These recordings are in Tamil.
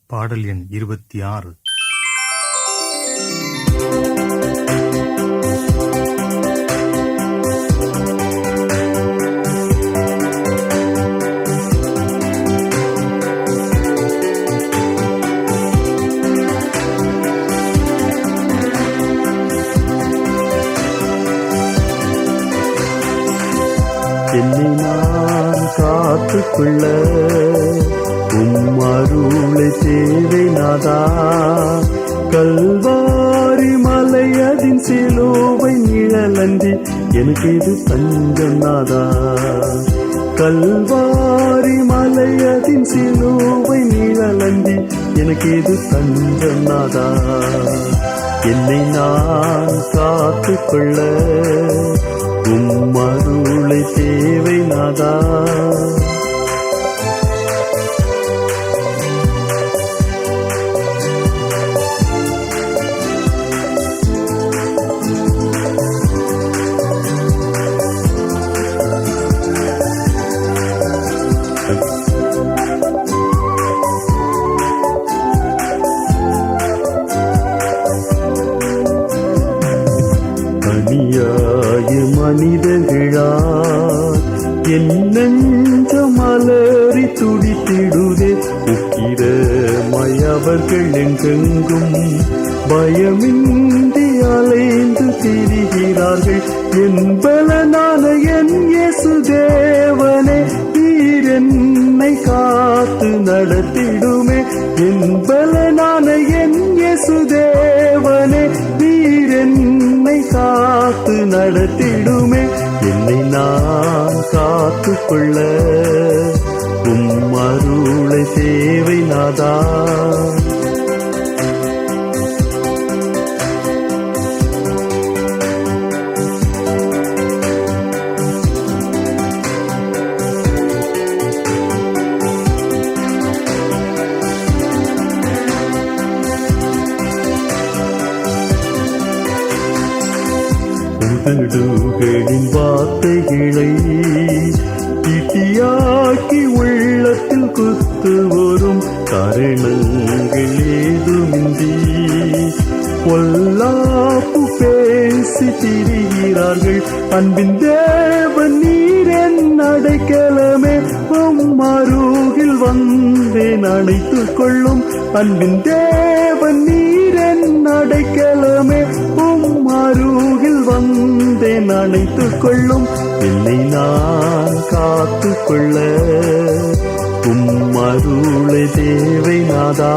பாடல் எண் 26. என்னை நான் காத்துக்கொள்ள அருளை தேவை நாதா. கல்வாரி மலையதின் சிலுவை நிழலன்றி எனக்கு இது தஞ்சம் நாதா. கல்வாரி மலையதின் சிலுவை நிழலன்றி எனக்கு இது தஞ்சம் நாதா. என்னை நான் காத்துக்கொள்ள அருளை தேவை நாதா. தனியாய மனிதர்களால் என் நெஞ்சம் அலறி துடித்திடுதே. உக்கிரமயவர்கள் எங்கெங்கும் பயமின்றி அலைந்து திரிகிறார்கள். என் பலனான என் இயேசு தேவனே, நீர் என்னை காத்து நடத்திடுமே. என் பலனான என் இயேசு தேவனே, நீர் என்னை காத்து நடத்திடுமே. என்னை நான் காத்துக்கொள்ள அருளை தேவை நாதா. உதடுகளின் வார்த்தைகளை திட்டியாக்கி உள்ளத்தில் குத்து வரும் காரணங்கள் ஏதுமின்றி பொல்லாப்பு பேசி திரிகிறார்கள். அன்பின் தேவன் நீர் என் அடைக்கலமே, அருகில் வந்தேன் அணைத்துக் கொள்ளும். அன்பின் தேவன் நீர் என் அடைக்கலமே, அருகில் வந்தேன் அணைத்துக் கொள்ளும். என்னை நான் காத்துக்கொள்ள அருளை தேவை நாதா.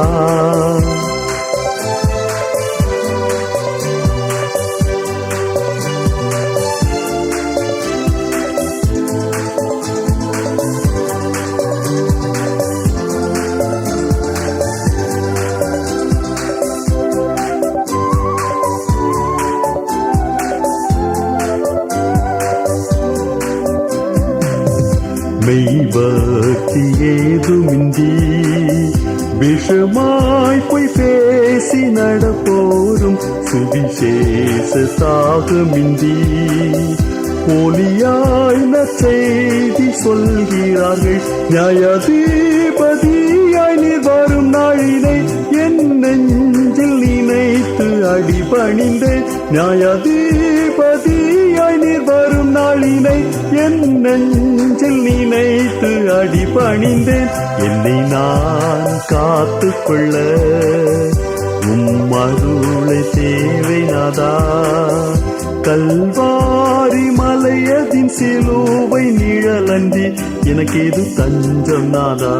மெய்பக்தி ஏதுமின்றி விஷமாய் போய் பேசி நடப்போரும் சுவிசேஷ தாகமின்றி போலியாய் நற்செய்தி சொல்கிறார்கள். நியாயாதிபதியாய் நீர் வரும் நாளினை என் நெஞ்சில் நினைத்து அடிபணிந்தேன். நியாயாதிபதியாய் நீர் வரும் நாளினை என் நெஞ்சில் நினைத்து அடிபணிந்தேன். என்னை நான் காத்துக்கொள்ள அருளை தேவை நாதா. கல்வாரி மலையதின் சிலுவை நிழலன்றி எனக்கு இது தஞ்சம் நாதா.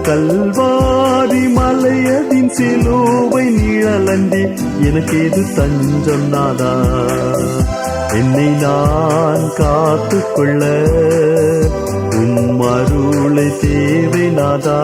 கல்வாரி மலையதின் சிலுவை நிழலன்றி எனக்கு இது தஞ்சம் நாதா. என்னை நான் காத்துக்கொள்ள அருளை தேவை நாதா.